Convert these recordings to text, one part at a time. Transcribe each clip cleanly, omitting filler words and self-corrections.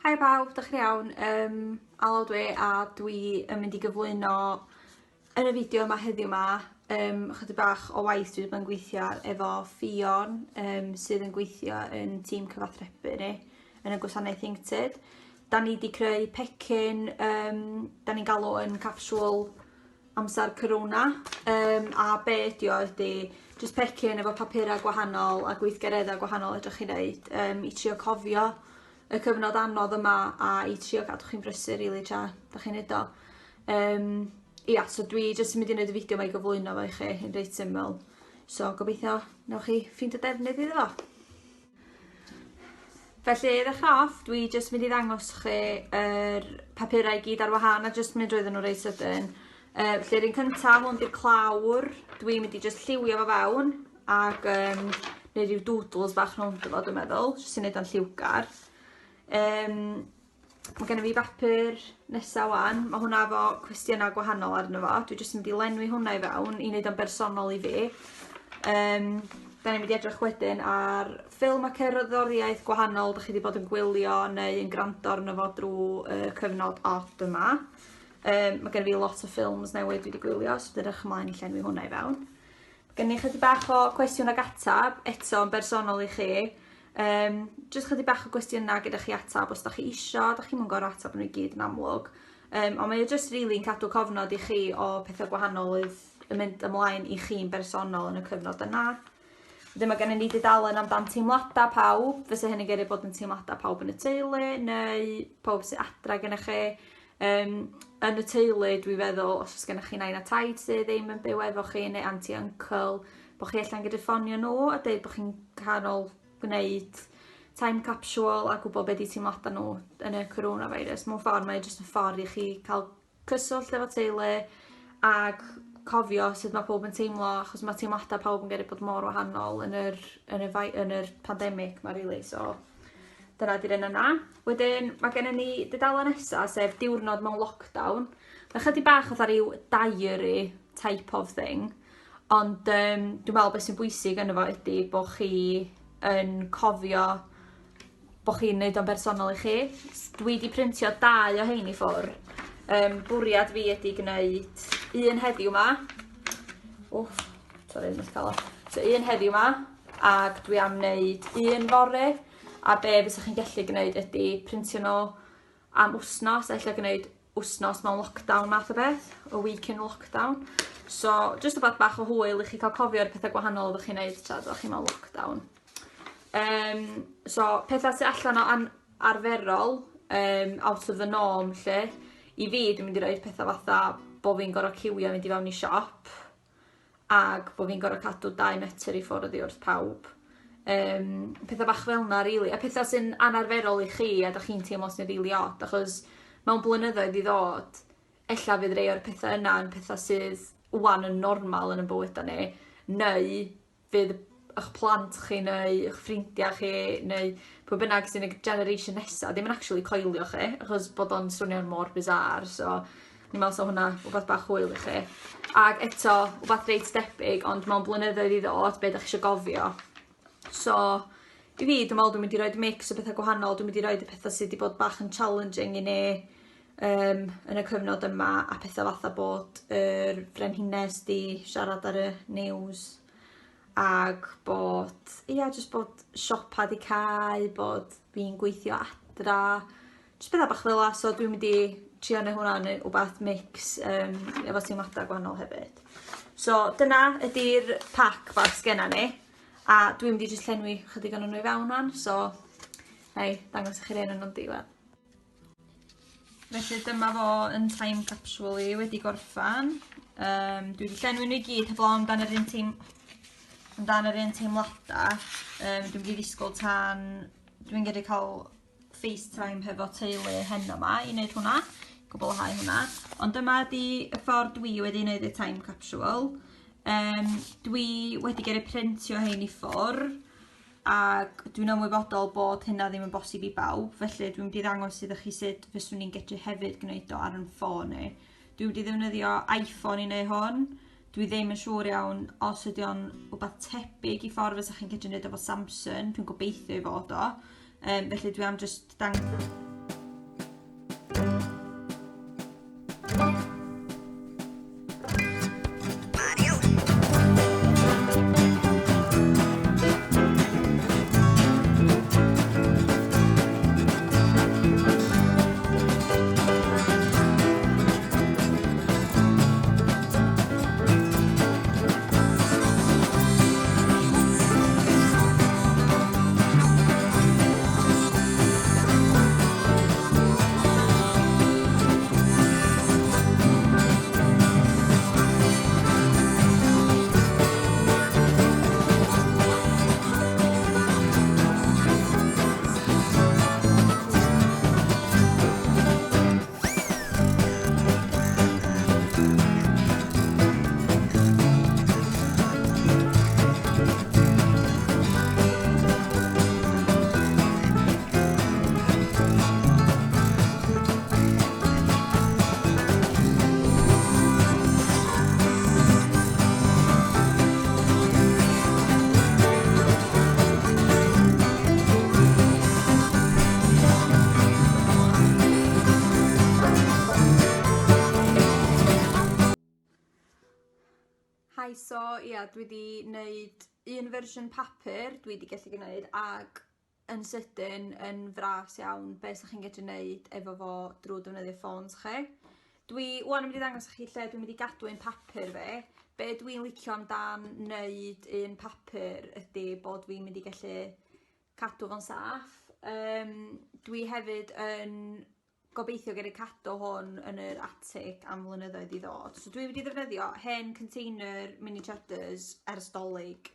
Hai pawb, dach chi'n iawn? Alw dwi a dwi yn mynd i gyflwyno yn y fideo yma heddiw yma chydig bach o waith dwi wedi bod yn gweithio efo Fion sydd yn gweithio yn tîm cyfathrebu ni yn y gwasanaeth Ieuenctid. Da ni wedi creu pecyn, da ni'n galw yn capsiwl amser corona a be ydi o ydi jyst pecyn efo papurau gwahanol a gweithgareddau gwahanol ydych chi'n neud i trio cofio y cyfnod anodd yma a i trio gadw chi'n brysur rili tra da chi'n neud o. Ia, so dwi jyst yn mynd i wneud y fideo yma i gyflwyno fo i chi yn reit syml. So gobeithio newch chi ffeindio defnydd iddo fo. Felly i ddechrau off, dwi jyst mynd i ddangos chi yr papurau i gyd ar wahân a jyst mynd drwyddyn nhw reit sydyn. Felly yr un cyntaf, hwn di'r clawr, dwi'n mynd i jyst lliwio fo fewn ac neu ryw doodles bach rhwng fo dwi'n meddwl, jyst i wneud o'n lliwgar. Mae gen i fi bapur nesaf wan, mae hwnna efo cwestiynau gwahanol arno fo, dwi jyst yn mynd i lenwi hwnna i fewn i wneud o'n bersonol i fi. Da ni'n mynd i edrych wedyn ar ffilm a cerddoriaeth gwahanol da chi wedi bod yn gwylio neu yn gwrando arno fo drwy cyfnod odd yma. Mae gen i fi lot o ffilms newydd dwi wedi gwylio, so dydych ymlaen i llenwi hwnna i fewn. Gen i chydig bach o cwestiwn ag atab, eto yn bersonol i chi. Jyst chydig bach o gwestiynau gyda chi atab os da chi isio, da chi'n mynd gorau atab nhw i gyd yn amlwg. Ond mae jyst rili'n cadw cofnod i chi o pethau gwahanol yn mynd ymlaen i chi'n bersonol yn y cyfnod yna. Wedyn mae gen i ni dudalen amdan teimladau pawb, fysa hynny gerio bod yn teimladau pawb yn y teulu neu pawb sy'n adra gennych chi. Yn y teulu dwi'n feddwl os oes gennych chi nain a taid sydd ddim yn byw efo chi neu aunty uncle, bod chi allan gyda ffonio nhw a dweud bod chi'n canol gwneud time capsule a gwybod beth i teimladau nhw yn y coronavirus. Mewn ffordd mae jyst yn ffordd i chi cael cyswllt efo teulu ac cofio sut mae pob yn teimlo achos mae teimladau pawb yn gerio bod mor wahanol yn yr pandemig mae rili. So dyna di'r un yna. Wedyn mae gennym ni dudalen nesaf sef diwrnod mewn lockdown. Mae chydig bach fatha ryw diary type of thing ond dwi'n meddwl beth sy'n bwysig yno fo ydy bod chi yn cofio bod chi'n neud o'n bersonol i chi. Dwi wedi printio 2 o hein i ffwrdd. Bwriad fi ydy gwneud un heddiw yma. Sorry, nes cael o. So un heddiw yma ac dwi am wneud un fore a be fysach chi'n gallu gwneud ydy printio nhw am wsnos, ella gwneud wsnos mewn lockdown math o beth, a week in lockdown. So jyst o beth bach o hwyl i chi cael cofio'r pethau gwahanol ydych chi'n neud tra ydych chi mewn lockdown. So pethau sy'n allan o arferol, out of the norm lle, i fi dwi'n mynd i roi pethau fatha bod fi'n gorau ciwio mynd i fewn i siop ac bod fi'n gorau cadw 2 metr i ffwrdd oddi wrth pawb. Pethau bach fel yna rili, a pethau sy'n anarferol i chi a da chi'n teimlo sy'n rili odd achos mewn blynyddoedd i ddod ella fydd rei o'r pethau yna yn pethau sydd wan yn normal yn y bywydau ni neu fydd eich plant chi neu eich ffrindiau chi neu pwy bynnag sy'n y generation nesaf ddim yn actually coelio chi achos bod o'n swnio'n mor bizar, so ni'n meddwl so hwnna wbeth bach hwyl i chi. Ac eto wbeth reit debyg ond mewn blynyddoedd i ddod be da chi eisiau gofio. So i fi dwi'n meddwl dwi'n mynd i roid mix o bethau gwahanol, dwi'n mynd i roid y pethau sydd wedi bod bach yn challenging i ni yn y cyfnod yma a pethau fatha bod yr frenhines di siarad ar y news ac bod, jyst bod siopa di cau, bod fi'n gweithio adra, jyst bethau bach fel la, so dwi'n mynd i trio neu hwnna yn wbeth mix efo teimladau gwahanol hefyd. So dyna ydy'r pack bach sgenna ni a dwi'n mynd i jyst llenwi chydig o'n nhw i fewn wan, so dangos i chi'r un yn o'n diwedd. Felly dyma fo yn time capsule i wedi gorffan. Dwi wedi llenwi nhw i gyd heblaw amdan yr un teimladau. Dwi'n mynd i ddisgwyl tan dwi'n gallu cael FaceTime hefo teulu heno yma i wneud hwnna, gwblhau hwnna. Ond dyma ydi y ffordd dwi wedi wneud y time capsule. Dwi wedi gallu printio hein i ffwrdd ac dwi'n ymwybodol bod hynna ddim yn bosib i bawb, felly dwi'n mynd i ddangos iddo chi sut fyswn ni'n gallu hefyd gwneud o ar yn ffôn ni. Dwi'n mynd i ddefnyddio iPhone i wneud hwn. Dwi ddim yn siŵr iawn os ydy o'n wbeth tebyg i ffordd fysa chi'n gallu gwneud efo Samsung, dwi'n gobeithio i fod o. Felly dwi am just So ia, dwi wedi gwneud un fersiwn papur dwi wedi gallu gwneud ag yn sydyn yn fras iawn beth ydych chi'n gallu gwneud efo fo drwy defnyddio ffôns chi. Dwi wwan yn mynd i ddangos i chi lle dwi'n mynd i gadw un papur fi. Be dwi'n licio amdan wneud un papur ydy bod dwi'n mynd i gallu cadw fo'n saff. Dwi hefyd yn gobeithio gyrru cadw hwn yn yr atig am flynyddoedd i ddod. So dwi wedi defnyddio hen container mini cheddars ers Dolig.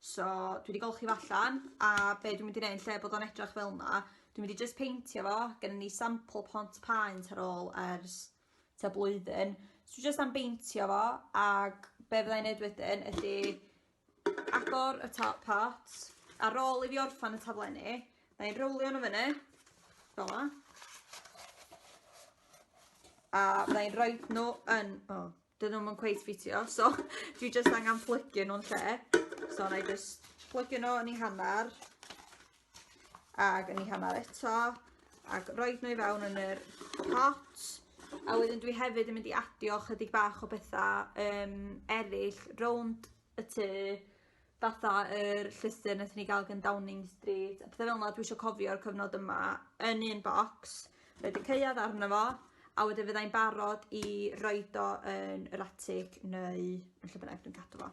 So dwi wedi golchi fo allan a be dwi'n mynd i wneud lle bod o'n edrych fel yna, dwi'n mynd i just peintio fo, gen ni sample pont paint ar ôl ers tua blwyddyn. So dwi just am beintio fo ac be fyddai'n neud wedyn ydy agor y top part. Ar ôl i fi orffan y taflenni, byddai'n rowlio nhw fyny, fel yma. A byddai'n rhoid nhw yn, dyn nhw'n cweit ffitio, so dwi just angen plygio nhw'n lle. So na I just plygio nhw yn ei hanner, ac yn ei hanner eto, ac rhoid nhw i fewn yn yr pot. A wedyn dwi hefyd yn mynd i adio chydig bach o bethau eraill rownd y tŷ, fatha yr llythyr wnaethon ni gael gan Downing Street. A pethau fel yna dwi eisiau cofio'r cyfnod yma yn un bocs, roed y ceuad arno fo, a wedyn fyddai'n barod i roed o yn yr atig neu yn lle bynnag dwi'n cadw fo.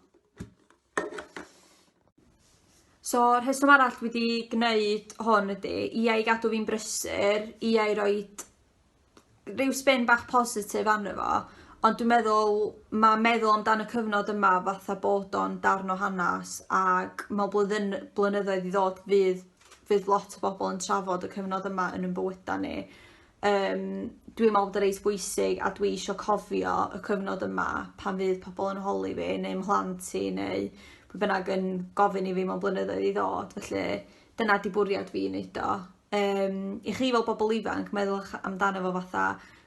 So, rheswm arall dwi wedi gwneud hwn ydy, i gadw fi'n brysur, i roed rhyw spin bach positif arno fo, ond dwi'n meddwl, mae meddwl amdano y cyfnod yma fatha bod o'n darn o hanes ac mae blynyddoedd i ddod fydd lot o bobl yn trafod y cyfnod yma yn bywydau ni. Dwi'n meddwl bod yn reis bwysig a dwi eisiau cofio y cyfnod yma pan fydd pobl yn holi fi neu mhlant i neu pwy bynnag yn gofyn i fi mewn blynyddoedd i ddod, felly dyna di bwriad fi i wneud o. I chi fel bobl ifanc, meddwl amdano fo fatha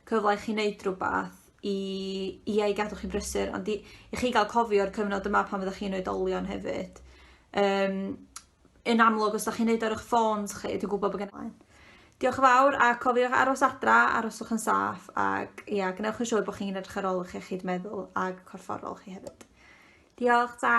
cyfle i chi wneud rhywbeth i gadw chi'n brysur, ond i chi gael cofio'r cyfnod yma pan fyddwch chi'n oedolion hefyd. Yn amlwg, os ydych chi'n neud ar eich ffôns chi, dwi'n gwybod bod gen i. Diolch yn fawr a cofiwch aros adra, aroswch yn saff ac gwnewch yn siŵr bod chi'n edrych ar ôl eich iechyd meddwl ag corfforol chi hefyd. Diolch, ta!